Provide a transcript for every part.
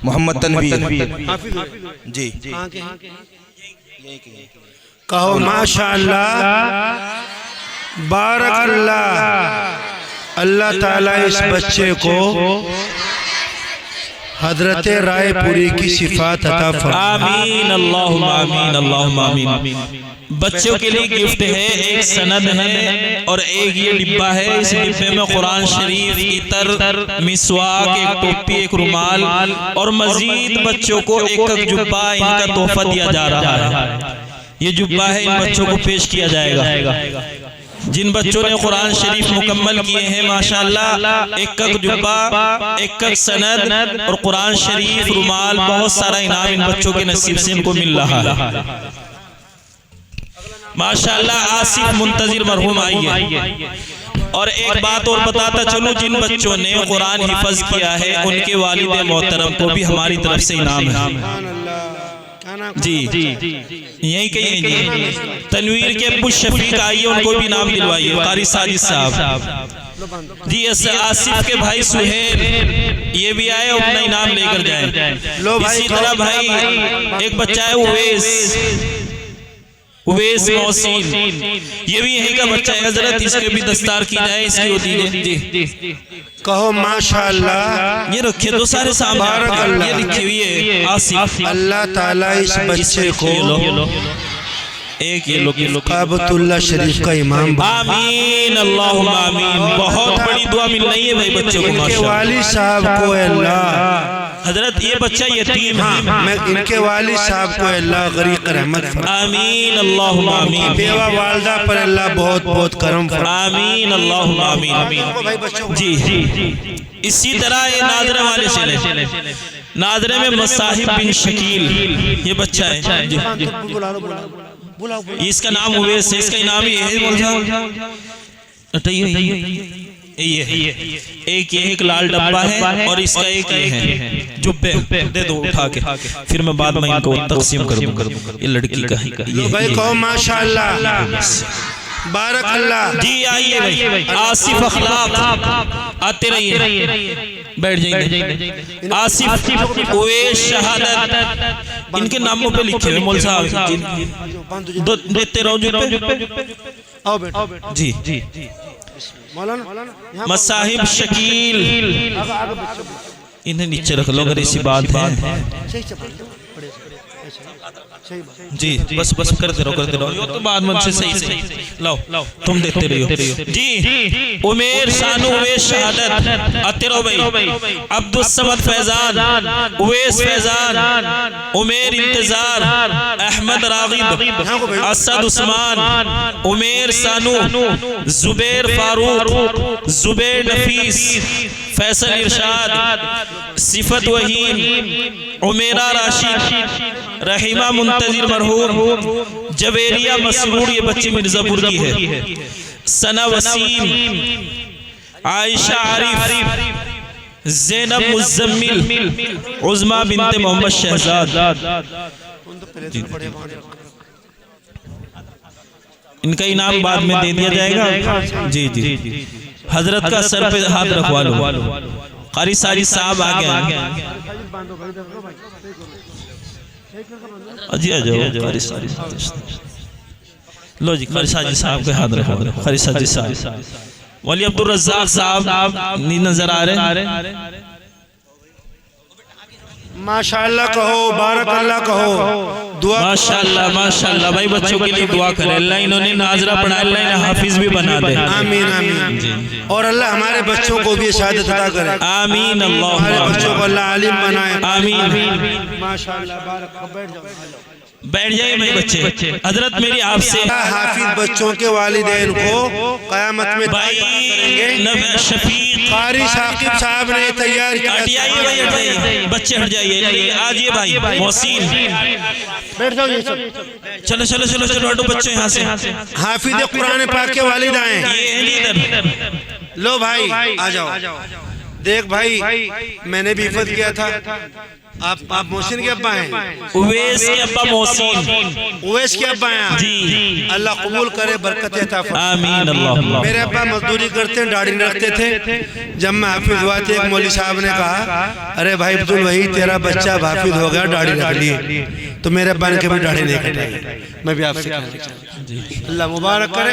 मोहम्मद तनवीर जी कहो माशाअल्लाह, बारकल्लाह। अल्लाह ताला इस बच्चे को हजरत रायपुरी की सिफात अता फरमाए। आमीन अल्लाहुम्मा आमीन अल्लाहुम्मा आमीन। बच्चों के लिए गिफ्ट है, एक सनद है और एक ये डिब्बा है। इस डिब्बे में कुरान शरीफ, इतर, मिसवाक, एक टोपी, एक रुमाल और मजीद बच्चों को एक जुब्बा इनका तोहफा दिया जा रहा है। ये जुब्बा है, इन बच्चों को पेश किया जाएगा। जिन बच्चों ने कुरान शरीफ मुकम्मल किए हैं माशाअल्लाह, एक जुब्बा, एक सनद और कुरान शरीफ, रुमाल, बहुत सारा इनाम इन बच्चों के नसीब से इनको मिल रहा है माशाअल्लाह। आसिफ मुंतजिर मरहूम आइए। और एक बात और बताता चलूं, जिन बच्चों ने कुरान हिफज किया है उनके वालिद मोहतरम को भी हमारी तरफ से इनाम है जी। यही कहीं तनवीर के अब्बू शफीक आइए, उनको भी इनाम दिलवाइए। कारी साजिद साहब जी। आसिफ के भाई सुहेल ये भी आए, अपना इनाम लेकर जाए। इसी तरह भाई एक बच्चा है उवैस मौसीन, ये भी यही का बच्चा है। हजरत इसके भी दस्तार की जाए, इसकी होती है जी। कहो माशाअल्लाह। ये रखिए दो सारे सामान, ये लिखी हुई है आसिफ। अल्लाह ताला इस बच्चे को एक ये लोग काबतुल्लाह शरीफ का इमाम। आमीन अल्लाहुम्मा आमीन। बहुत बड़ी दुआ मिल रही है भाई बच्चों को। इनके वालिद साहब को अल्लाह, हजरत ये बच्चा यतीम है, मैं इनके वालिद साहब को अल्लाह गरीक रहमत फरमाए। आमीन अल्लाहुम्मा आमीन। बेवा वालदा पर अल्लाह बहुत बहुत करम फरमाए। आमीन अल्लाहुम्मा आमीन जी। इसी तरह ये नादरे वाले चले, नादरे में मसाहिब बिन शकील ये बच्चा है जी। इसका नाम उवैस है, इसका इनाम ये है। ये एक लाल डब्बा है और इसका एक ये है जुब्बे। दे दो उठा के, फिर मैं बाद में इनको तकसीम कर दूंगा। ये लड़की का ये भाई कहो माशाअल्लाह, बारकल्लाह जी। आइए भाई आसिफ अखलाक आते रहिए, बैठ जाइए। आसिफ उवैस शहादत इनके नामों पे लिखे हुए मौल साहब, देते रहो जी जी। मसाहिब शकील इन्हें नीचे रख लो अगर ऐसी बात है जी। बस बस करते रहो यो तो बाद में सही लाओ तुम देते रहो जी। उमेर सानू उवैस शहादत आते रहो भाई। अब्दुल समद फैजान, उवैस फैजान, उमेर इंतजार, अहमद रागिब, असद उस्मान, उमेर सानू, जुबैर फारूक, जुबैर नफीस, फैसल इरशाद, सिफत वहीम, उमेरा राशिद, रहीमा मुंतजिर मरहूम, जवेरिया मसरूर ये बच्ची मिर्जापुर की है। सना वसीम, आयशा आरिफ, ज़ैनब मुज़म्मिल, उज़मा बिनते मोहम्मद शहजाद। इनका इनाम बाद में दे दिया जाएगा जी जी। हजरत का सर पे हाथ रखवा लो। कारी साजिद साहब आ गए जी। आ जाओ लो जी। कारी साजिद साहब के हाथ रखो। कारी साजिद साहब, वली अब्दुल रज़्ज़ाक साहब नजर आ रहे। माशाअल्लाह कहो, बारकल्लाह कहो, दुआ माशाअल्लाह माशाअल्लाह। भाई बच्चों के लिए दुआ करें, अल्लाह इन्होंने नाजरा पढ़ाया, अल्लाह इन्हें हाफिज भी बना दे। आमीन आमीन। और अल्लाह हमारे बच्चों को भी शहादत अता करे। आमीन अल्लाह। हमारे बच्चों को अल्लाह आलिम बनाए। आमीन। माशाअल्लाह, बारक। बैठ जाइए मेरे बच्चे। हजरत मेरी आपसे हाफिज बच्चों के वालिदैन को क़यामत में भाई शफीक कारी साकिब साहब ने तैयार किया। हटिए बच्चे, हट जाइए। आज ये भाई मोहसिन बैठ जाओ। ये चलो चलो चलो चलो हटो बच्चों यहाँ से। हाफिज कुरान पाक के वालिद आए। ये लीडर लो भाई आ जाओ, देख भाई, मैंने भी इफ़त किया था। आप मोहसिन के अब्बा हैं? उवैस के अब्बा मोहसिन। उवैस के अब्बा हैं आप? जी। अल्लाह कबूल करे, बरकत अता फरमाए। आमीन अल्लाह। मेरे अब्बा मजदूरी करते हैं, दाढ़ी रखते थे। जब मैं हाफिज हुआ था, एक मौलवी साहब ने कहा, अरे भाई अब्दुल वही तेरा बच्चा हाफिज हो गया, दाढ़ी रख लिए। तो मेरे अब्बा ने कभी दाढ़ी नहीं कटाई। मैं भी आपसे अल्लाह मुबारक करे,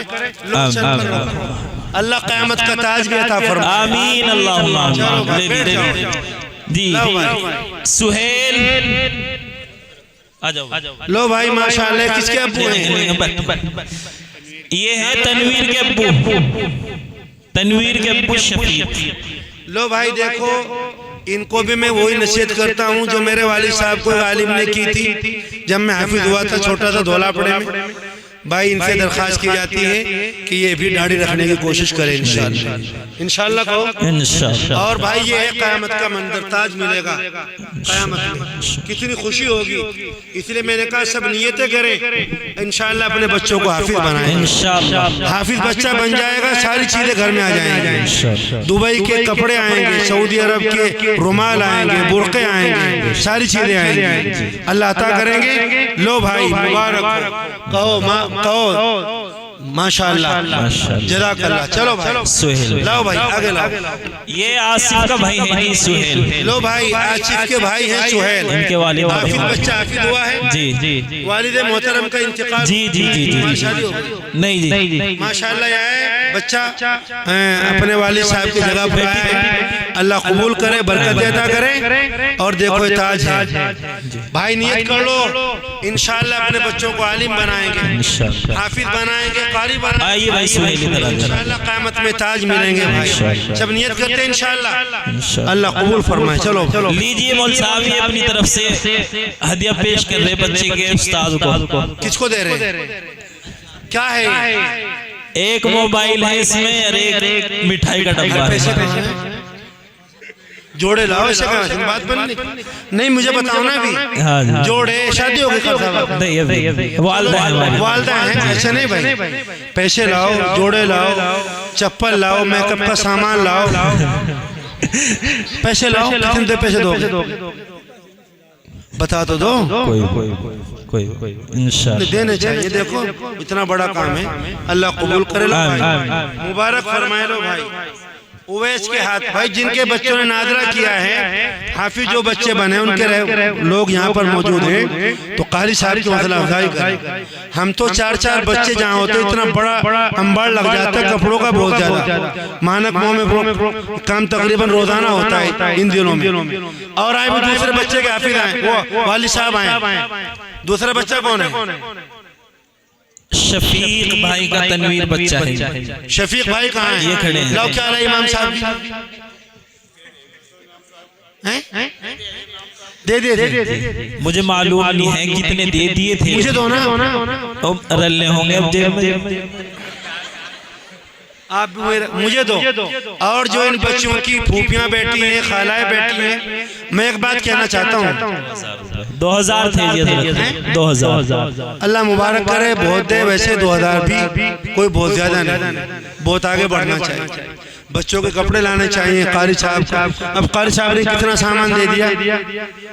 अल्लाह क़यामत का ताज भी अता फरमाए। आमीन अल्लाह। जी सुहेल आ जाओ। लो भाई माशाअल्लाह, किसके अब्बू हैं? ये है तनवीर के अब्बू, तनवीर के अब्बू शफीक। लो भाई देखो, इनको भी मैं वही नसीहत करता हूँ जो मेरे वालिद साहब को आलिम ने की थी। जब मैं हाफिज हुआ था, छोटा सा धौलापड़े में, भाई इनसे दरख्वास्त की जाती है कि ये भी दाढ़ी रखने की कोशिश करें इंशाअल्लाह। इंशाअल्लाह कहो इंशाअल्लाह। और भाई ये है क़यामत का मंजर, ताज मिलेगा क़यामत में, कितनी खुशी होगी। इसलिए मैंने कहा सब नियतें करें, इंशाअल्लाह अपने बच्चों को हाफिज बनाएं। इंशाअल्लाह हाफिज बच्चा बन जाएगा, सारी चीजें घर में आ जाएंगी। दुबई के कपड़े आएंगे, सऊदी अरब के रुमाल आएंगे, बुरके आएंगे, सारी चीजें आएंगी, अल्लाह अता करेंगे। लो भाई मुबारक कहो, कहो माशाअल्लाह, जज़ाकल्लाह। चलो भाई सुहेल, लाओ भाई आगे लाओ। ये आसिफ का भाई है जी सुहेल। लो भाई आसिफ के भाई हैं सुहेल, इनके वालिद हाफिज बच्चा हाफिज हुआ है। जी जी। वालिद मोहतरम का इंतकाल। जी जी जी जी। शादी हो गई? नहीं जी। माशाअल्लाह है बच्चा अपने वालिद साहब की जगह पर है, अल्लाह कबूल करे, बरकत अता करे। और देखो ताज है भाई, नियत कर लो इंशाअल्लाह अपने बच्चों को आलिम बनाएंगे, हाफिज बनाएंगे, कारी बनाएंगे। आइए भाई सुहेल इधर इंशाअल्लाह क़यामत में ताज मिलेंगे भाई। सब नियत करते हैं इंशाअल्लाह, अल्लाह कबूल फरमाए। चलो लीजिए मौल साहब, ये अपनी तरफ से हदिया पेश कर रहे बच्चे के उस्ताद को। किसको दे रहे हैं? क्या है? एक मोबाइल है इसमें और एक मिठाई का डब्बा है। जोड़े लाओ, ऐसे बात बननी नहीं, मुझे बताओ ना अभी। हाँ जोड़े शादी हो गई, वालदा है, ऐसे नहीं भाई। पैसे लाओ, जोड़े लाओ, चप्पल लाओ, मेकअप का सामान लाओ, पैसे लाओ। कितने पैसे दो? बता तो दो। कोई इंशाअल्लाह देने चाहिए। देखो इतना बड़ा काम है, अल्लाह कबूल करे। लो भाई मुबारक फरमाए। लो भाई उवैस के हाथ, भाई जिनके बच्चों ने नादरा किया है, हाफिज जो बच्चे बने उनके लोग यहाँ पर मौजूद हैं, तो कारी साहब की हौसला अफजाई करें। हम तो 4-4 बच्चे जहाँ होते इतना बड़ा अंबार लग जाता है कपड़ों का, बहुत ज्यादा मानक मोह में काम तकरीबन रोजाना होता है इन दिनों में। और आए भी दूसरे बच्चे के हाफिज आए, वो वालिद साहब आए। दूसरा बच्चा कौन है? शफीक भाई का तनवीर बच्चा है। शफीक भाई कहाँ है? ये खड़े हैं। लाओ क्या रहा इमाम साहब दे। मुझे मालूम नहीं है कितने दे दिए थे, मुझे दो ना। तो रल्ले होंगे अब जेब में। आप मुझे दो। और जो इन बच्चों की फूफियां बैठी हैं, खालाएं बैठी हैं, मैं एक बात कहना चाहता हूँ। 2000 थे ये 2000। अल्लाह मुबारक करे, बहुत दे। वैसे 2000 भी कोई बहुत ज्यादा नहीं, बहुत आगे बढ़ना चाहिए। बच्चों के कपड़े लाने चाहिए कारी साहब को। अब कारी साहब ने कितना सामान दे दिया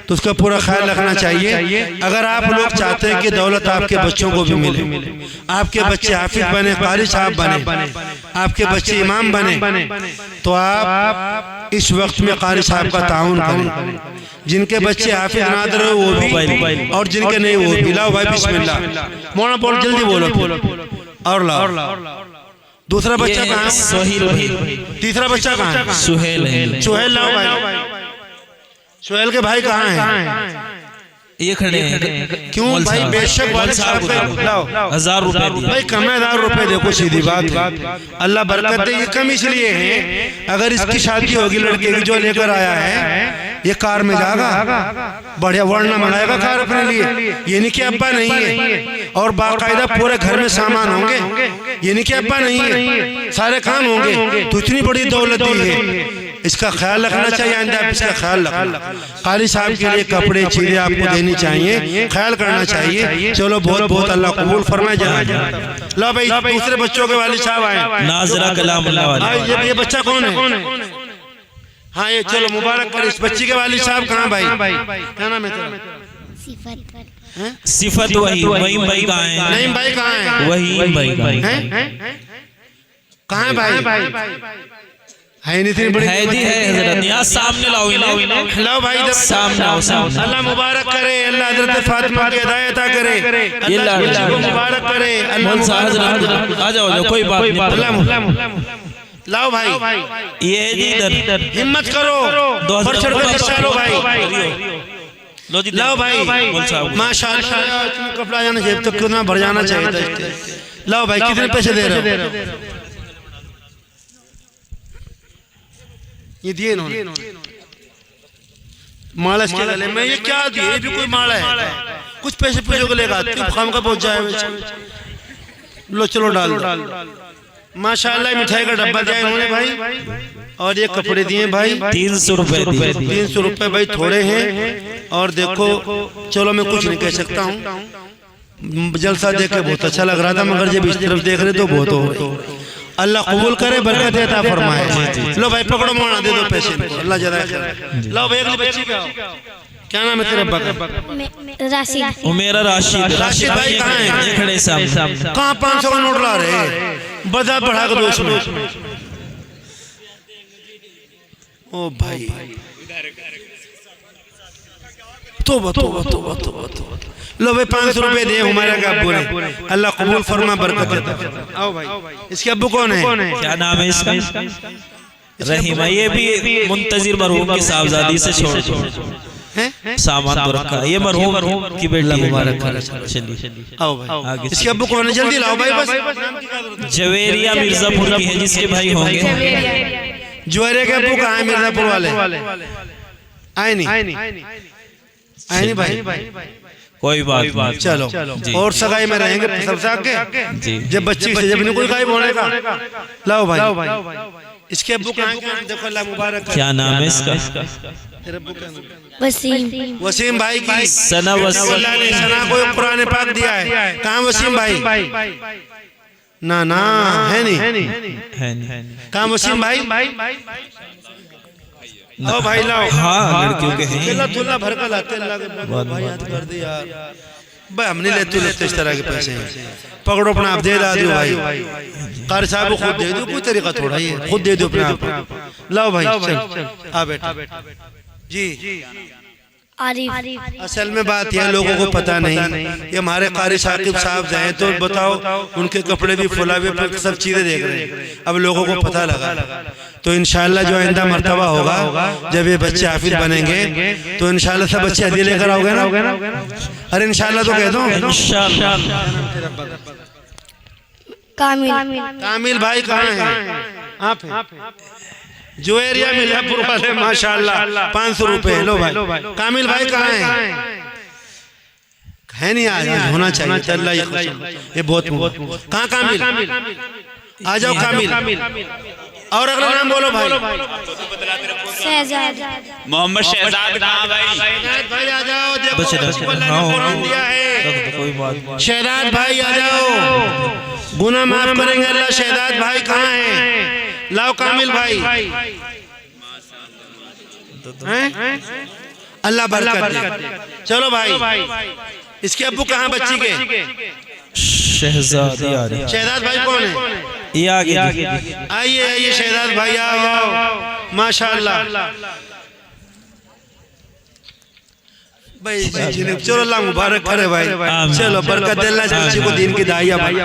तो उसका पूरा ख्याल रखना चाहिए। अगर आप लोग चाहते हैं कि दौलत आपके बच्चों को भी मिले, आपके बच्चे हाफिज बने, कारी साहब बने, आपके बच्चे इमाम बने, तो आप इस वक्त में कारी साहब का ताउन करें। जिनके बच्चे हाफिज नादर हो वो भी, और जिनके नहीं वो भी। लाओ भाई बिस्मिल्लाह, मोना बोल, जल्दी बोलो। और लाओ। दूसरा बच्चा कहाँ? सुहेल। तीसरा बच्चा कहाँ है? सुहेल है। सुहेल लाओ भाई। सुहेल के भाई कहाँ हैं? ये खड़े हैं। क्यों भाई? बेशक वाले साहब को लाओ। 1000 रुपए भाई कम 1000 रुपए। देखो सीधी बात है, अल्लाह बरकत दे। ये कम इसलिए है, अगर इसकी शादी होगी लड़के की जो लेकर आया है, ये कार में जाएगा, बढ़िया वरना मंगाएगा कार अपने लिए। ये नहीं कि अब्बा नहीं है, और बाकायदा पूरे घर में सामान होंगे। ये नहीं कि अब्बा नहीं है, सारे काम होंगे। तो इतनी बड़ी दौलत दी है, इसका ख्याल रखना चाहिए। आइंदा इसका ख्याल रखना। कारी साहब के लिए कपड़े चीजें आपको देनी चाहिए, ख्याल करना चाहिए। चलो बहुत बहुत अल्लाह कबूल फरमाए। लो भाई दूसरे बच्चों के वालिद साहब आए, नाज़रा कलाम अल्लाह वाले। ये बच्चा कौन है? हाँ ये चलो मुबारक कर। इस बच्ची के वालिद साहब कहाँ भाई? क्या नाम है तेरा? सिफत वही भाई कहाँ है? नईम भाई कहाँ है? वही भाई कहाँ है भाई? है नहीं इतनी बड़ी है हजरत, यहाँ सामने लाओ लाओ भाई इधर सामने आओ, सामने। अल्लाह मुबारक करे, अल्लाह हजरत फातिमा की हिदायत करे, अल्लाह बच्ची को मुबारक करे, अल्लाह मुबारक आ जाओ, कोई बात नहीं। लाओ भाई ये इधर हिम्मत करो, बढ़ चढ़ कर चलो भाई। लो जी, लाओ भाई माशाल्लाह, कपड़ा जाना जेब तक कितना भर जाना चाहिए था। लाओ भाई कितने पैसे दे रहे हो? ये दिए इन्होंने माला के गले में। ये क्या दिए? ये भी कोई माला है? कुछ पैसे पूछो को लेगा खाम का पहुंच जाए। लो चलो डाल माशाल्लाह। मिठाई का डब्बा दिया इन्होंने भाई, और ये कपड़े दिए भाई 300 रुपए। 300 रुपए भाई थोड़े हैं। और देखो चलो मैं कुछ नहीं कह सकता हूँ, जलसा देख के बहुत अच्छा लग रहा था, मगर जब इस तरफ देख रहे तो बहुत हो गई। अल्लाह कबूल करे, बरकत अता फरमाए। लो भाई पकड़ो, मोना दे दो पैसे, अल्लाह ज्यादा करे। लो भाई अगली बच्ची का क्या नाम है तेरे? बकर राशिद। उमेरा राशिद। राशिद भाई कहाँ है? खड़े सामने। कहाँ 500 का नोट ला रहे? बजा बढ़ा कर दो इसमें। ओ भाई तो लो भाई 500 रुपए दे हमारे का बोले, अल्लाह कबूल फरमा, बरकत देता। आओ भाई इसके अब्बू कौन है? क्या नाम है इसका? रहीमा। ये भी मुंतजिर मरहूम की साहबजादी से छोड़ सामान तो रखा। ये मरहूम की बेटी मुबारक। चलिए आओ भाई इसके अब्बू कौन है? जल्दी लाओ भाई। बस जवेरिया मिर्जापुर की है, जिसके भाई होंगे। ज्वेरे के अब्बू कहाँ है? मिर्जापुर वाले आए नहीं भाई? कोई बात चलो। और सगाई में रहेंगे सबसे आगे जब बच्ची से, जब नहीं कोई गायब होने का। लाओ भाई इसके अब्बू कहाँ हैं? देखो अल्लाह मुबारक। क्या नाम है इसका? तेरे अब्बू का नाम? वसीम भाई की सना। अल्लाह ने सना को कुरान पाक दिया है। कहाँ वसीम भाई? ना है नहीं। कहाँ वसीम भाई? आओ भाई लाओ। हाँ लड़कियों के हैं। अल्लाह तुल्ला भर कर लाते, अल्लाह के भाई याद कर दे यार भाई। हम नहीं लेते इस तरह के पैसे। पकड़ो अपना आप दे ला दो भाई। कारी साहब को खुद दे दो, कोई तरीका थोड़ा ही है, खुद दे दो अपने आप। लाओ भाई चल आ बेटा जी। असल में बात यह लोगों को पता नहीं, ये हमारे कारी साकिब साहब हैं तो बताओ, उनके कपड़े भी फुला हुए, सब चीजें देख रहे हैं। अब लोगों को पता लगा तो इंशाल्लाह जो आइंदा मर्तबा होगा, जब ये बच्चे हाफिज बनेंगे तो इंशाल्लाह सब बच्चे हदिया लेकर आओगे ना? अरे इंशाल्लाह तो कह दो। कामिल भाई कहाँ है? आप जुएरिया मिर्जापुर वाले माशाल्लाह 500 रुपए। लो भाई कामिल भाई कहाँ है? नहीं आज होना चाहिए। अल्लाह ये बहुत कहाँ कामिल? आ जाओ कामिल। और अगला नाम बोलो भाई। मोहम्मद शहजाद कहाँ भाई? भाई आ जाओ, देखो अल्लाह ने कुरान दिया है। शहजाद भाई आ जाओ, गुनाह माफ करेंगे अल्लाह। शहजाद भाई कहाँ है? लाओ कामिल भाई। अल्लाह बरकत दे। चलो भाई इसके अब्बू कहाँ बच्ची के? शहजाद भाई कौन है? ये आगे आइए शहजाद भाई आओ माशाल्लाह भाई। चलो अल्लाह मुबारक करे भाई। चलो बरकत दे अल्लाह बच्ची को दीन की दाइया भाई।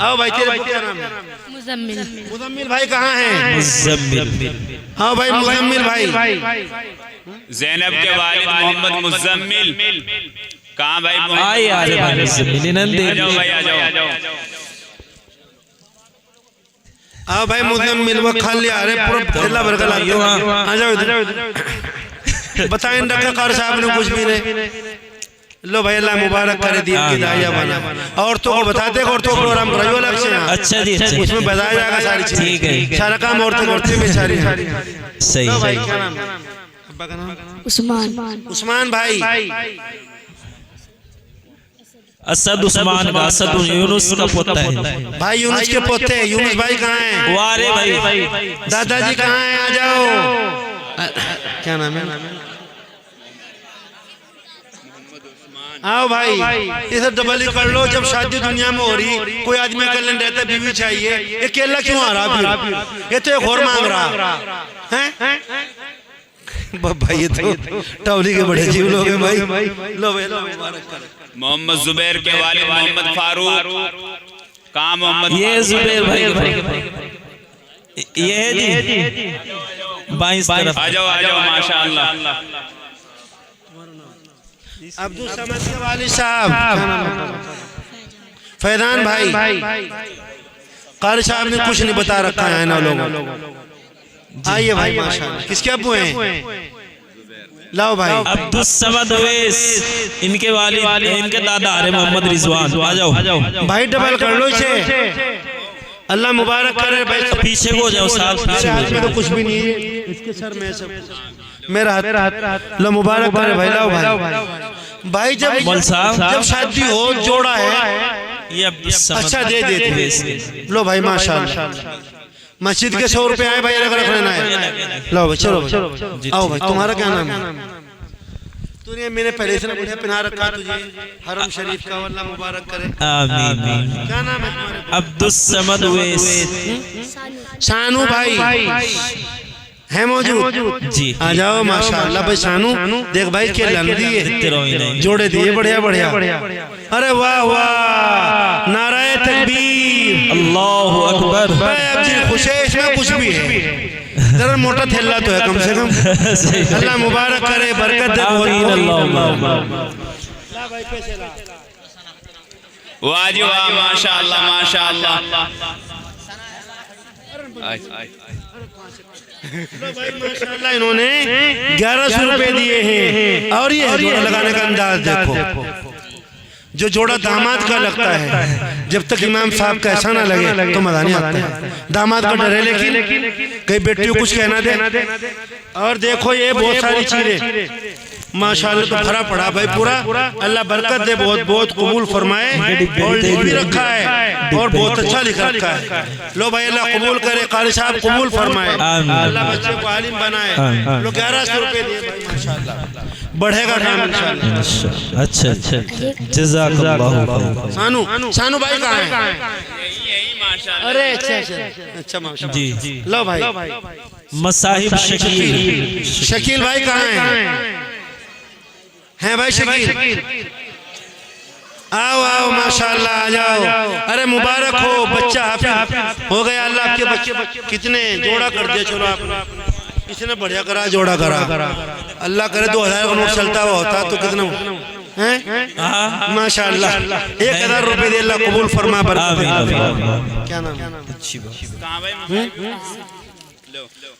आओ भाई तेरे क्या नाम है? मुजम्मिल भाई कहाँ है? मुजम्मिल। हाँ भाई मुजम्मिल भाई। ज़ैनब के वालिद मोहम्मद मुजम्मिल कहाँ भाई? आइए आ जाओ भाई आ जाओ। आओ भाई मुजम्मिल वो खाली आ रहे पूरा अल्लाह बरकत लाओ। आ जाओ इधर। बताएं डॉक्टर कार साहब ने कुछ भी नहीं। लो भाई अल्लाह मुबारक करे, दीन की दाइया बना। औरतों को बताते हैं, औरतों को प्रोग्राम कराइए अलग से। अच्छा जी, अच्छा उसमें बताया जाएगा सारी चीजें। ठीक है, सारा काम औरतें में सारी। सही भाई क्या नाम है? अब्बा का नाम? उस्मान भाई। असद उस्मान का, असद यूनुस का पोता है भाई। यूनुस के पोते यूनुस भाई कहाँ हैं? वारे भाई। दादाजी कहाँ हैं? आ जाओ। क्या नाम है? आओ भाई, ये सब डबल ही कर लो। जब शादी दुनिया में हो रही, कोई आदमी अकेले रहता, बीवी चाहिए, ये केला क्यों आ रहा फिर? ये तो एक और मांग रहा है। भाई ये तो टवली के बड़े जीव लोग हैं भाई। लो भाई, लो मोहम्मद जुबैर के वालिद मोहम्मद फारूक। कहाँ मोहम्मद? ये जुबैर भाई, ये है जी 22 तरफ। आ जाओ माशाअल्लाह। अब्दुल समद के वालिद साहब फैजान भाई। कारी साहब ने कुछ नहीं बता रखा है ना लोगों। आइए भाई माशाअल्लाह। किसके अब्बू हैं? लाओ भाई। अब्दुल समद अवैस, इनके वालिद, इनके दादा आ रहे मोहम्मद रिजवान। आ जाओ भाई, डबल कर लो इसे। अल्लाह मुबारक करे भाई। पीछे को जाओ साहब, पीछे हाथ में तो कुछ भी नहीं है, इसके सर में सब मेरा हाथ। लो मुबारक करे भाई। लाओ भाई। भाई जब शादी हो, जोड़ा है, ये अच्छा दे देते। लो भाई माशाअल्लाह। मस्जिद के 100 रुपए आए भाई, रख लेना है। लो भाई, चलो आओ भाई। तुम्हारा क्या नाम है? तूने मैंने पहले से बढ़िया पहना रखा तुझे, हरम शरीफ का। अल्लाह मुबारक करे। आमीन। क्या नाम है तुम्हारा? अब्दुल समद अवैस। शानू भाई है मौजूद जी। आ जाओ माशाअल्लाह भाई। शानू देख भाई के लंदी है, जोड़े दिए बढ़िया बढ़िया। अरे वाह वाह, नाराए तकबीर, अल्लाहु अकबर। अब जी खुश है, इसमें कुछ भी है। जरा मोटा थैला तो है कम से कम। अल्लाह मुबारक करे, बरकत दे। वाह जी वाह, माशाअल्लाह माशाअल्लाह। माशाअल्लाह इन्होंने 1100 रुपए दिए हैं। और ये जोड़ा लगाने का अंदाज देखो, जो जोड़ा दामाद का लगता है। जब तक इमाम साहब का ऐसा ना लगे तो मजा नहीं आता है। दामाद का डर है, लेकिन कई बेटियों कुछ कहना दे। और देखो ये बहुत सारी चीजें माशाअल्लाह तो भरा पड़ा भाई पूरा। अल्लाह बरकत दे, बहुत बहुत कबूल फरमाए। और लिख भी रखा है और बहुत अच्छा लिख रखा है। लो भाई, अल्लाह कबूल करे, कारी साहब कबूल फरमाए, अल्लाह बच्चे को आलिम बनाए। लो 1100 रुपए दिए भाई माशाअल्लाह। बढ़ेगा काम इंशाअल्लाह। अच्छा जज़ाकल्लाहु। सानू भाई कहाँ है? यही माशाअल्लाह। अरे अच्छा माशाअल्लाह जी। लो भाई। मसाहिब शकील भाई कहाँ हैं भाई? शकील आओ आओ माशाअल्लाह, आ जाओ। अरे मुबारक हो, बच्चा हाफिज हो गया। अल्लाह आपके बच्चे कितने जोड़ा कर दिया। चलो आप इसने बढ़िया करा, जोड़ा करा। अल्लाह करे 2000 का नोट चलता हुआ होता तो कितना है माशाअल्लाह। 1000 रुपए दे, अल्लाह कबूल फरमा। क्या नाम?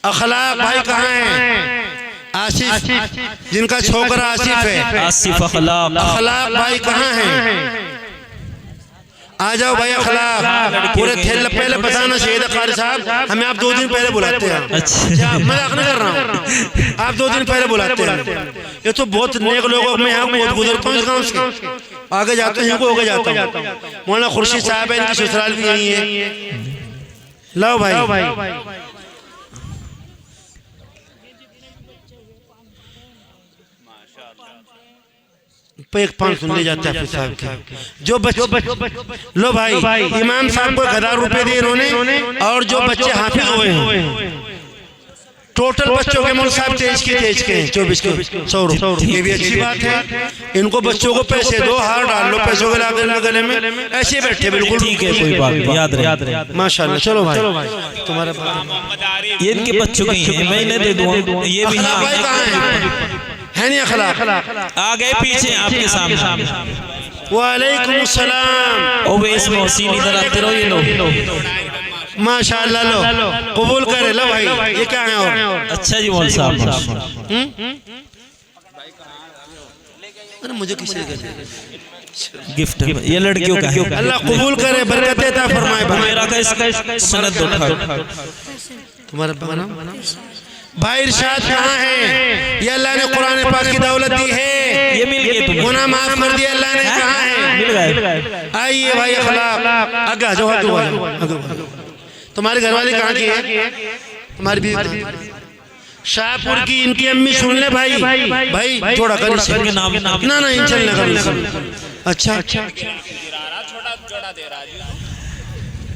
अखलाक भाई कहाँ हैं? आसिफ, जिनका छोकरा आसिफ है। आसिफ अखलाक भाई कहाँ हैं? आ जाओ भाई। अखलाक पूरे थैले पहले बताना चाहिए था कारी साहब, हमें आप 2 दिन पहले बुलाते हैं। अच्छा, मजाक नहीं कर रहा हूँ, आप 2 दिन पहले बुलाते हैं। ये तो बहुत नेक लोगों में यहाँ बहुत गुजरता हूँ। आगे जाते हैं, आगे जाता हूँ। मौलाना खुर्शीद साहब है, इनकी ससुराल भी यही है। लाओ भाई। एक 500 ले जाते हैं साहब के। जो बच्चे लो भाई, इमाम साहब को 1000 रुपए दिए इन्होंने। और जो बच्चे हाफिज हुए हैं, टोटल बच्चों के मोल साहब 23 के 24 के 100 रुपए। ये भी अच्छी बात है। इनको बच्चों को पैसे दो, हार डाल लो पैसों के गले में, ऐसे बैठे बिल्कुल ठीक है, कोई बात नहीं, याद रहे माशाअल्लाह। चलो भाई, तुम्हारे ये इनके बच्चों की है, मैं इन्हें दे दूंगा। ये भी भाई कहाँ है नहीं? अखलाक आ गए पीछे आपके सामने। वालेकुम सलाम। ओवैस मोहसिन इधर आते रहो। ये लो माशाअल्लाह, लो कबूल करे। लो भाई, ये क्या है? और अच्छा जी मौलवी साहब। अरे मुझे किसी गिफ्ट ये लड़कियों का है। अल्लाह कबूल करे, बरकत देता फरमाए। मेरा का इसका सनद उठा। तुम्हारा नाम भाई इरशाद कहाँ है? ये अल्लाह ने कुरान पाक की दौलत दी है। ये मिल गए तुम्हें, गुनाह माफ कर दिया अल्लाह ने। कहाँ है? मिल गए। आइए भाई, अखलाक आगे जाओ। तुम्हारी घरवाली कहाँ की है? तुम्हारी बीवी शाहपुर की इनकी अम्मी सुन ले भाई, भाई थोड़ा कर इनके नाम ना ना इन चलने कर। अच्छा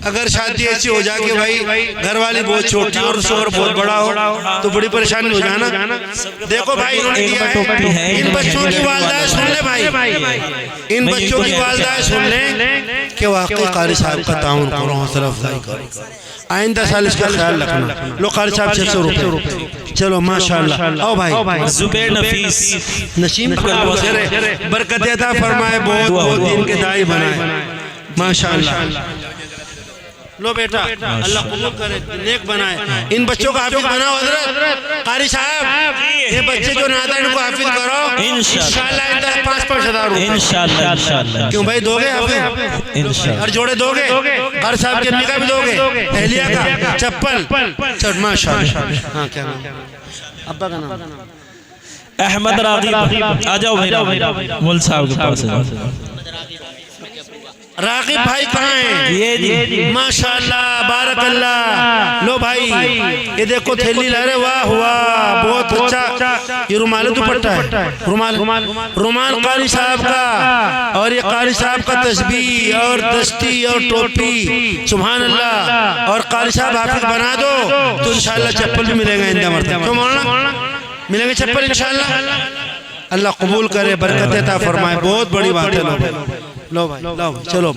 अगर शादी ऐसी हो जाए कि भाई घर वाली बहुत छोटी और शोहर बहुत बड़ा हो तो बड़ी परेशानी हो जाना। देखो भाई इन्होंने दिया है, इन बच्चों की वालदाएं सुन ले भाई, इन बच्चों की वालदाएं सुन ले कि वाकई कारी साहब का ताउन करो, हौसला अफजाई करो, आइंदा साल इसका ख्याल रखना। लो कारी साहब 600 रुपये। चलो माशाल्लाह। आओ भाई जुबैर नफीस नसीम बरकत अता फरमाए, बहुत बहुत दिन के दाई बनाए माशाल्लाह। लो बेटा अल्लाह कबूल करे, नेक बनाए, इन बच्चों का हाफिज बनाओ। हजरत कारी साहब ये बच्चे जो नादा इनको हाफिज करो इंशाल्लाह, इंदा 5-5 हज़ार रुपए इंशाल्लाह। क्यों भाई दोगे हाफिज इंशाल्लाह, और जोड़े दोगे, कारी साहब की अम्मी का भी दोगे, अहलिया का चप्पल चल माशाल्लाह। हाँ क्या नाम अब्बा का नाम? अहमद रागिब। आ जाओ भाई मुल साहब के पास। रागिब भाई कहाँ हैं? ये माशाल्लाह बारकल्लाह। लो भाई ये देखो थैली ला रहे, वाह वाह बहुत अच्छा। ये रुमाल दुपट्टा है, रुमाल कारी साहब का, और ये कारी साहब का तस्बीह और दस्ती और टोपी, सुभान अल्लाह। और कारी साहब हाफिज बना दो तो इंशाल्लाह चप्पल भी मिलेगा इंदा मरतबा। क्यों मौलाना मिलेंगे चप्पल इंशाल्लाह। अल्लाह कबूल करे, बरकत अता फरमाए, बहुत बड़ी बात है। लो भाई लो चलो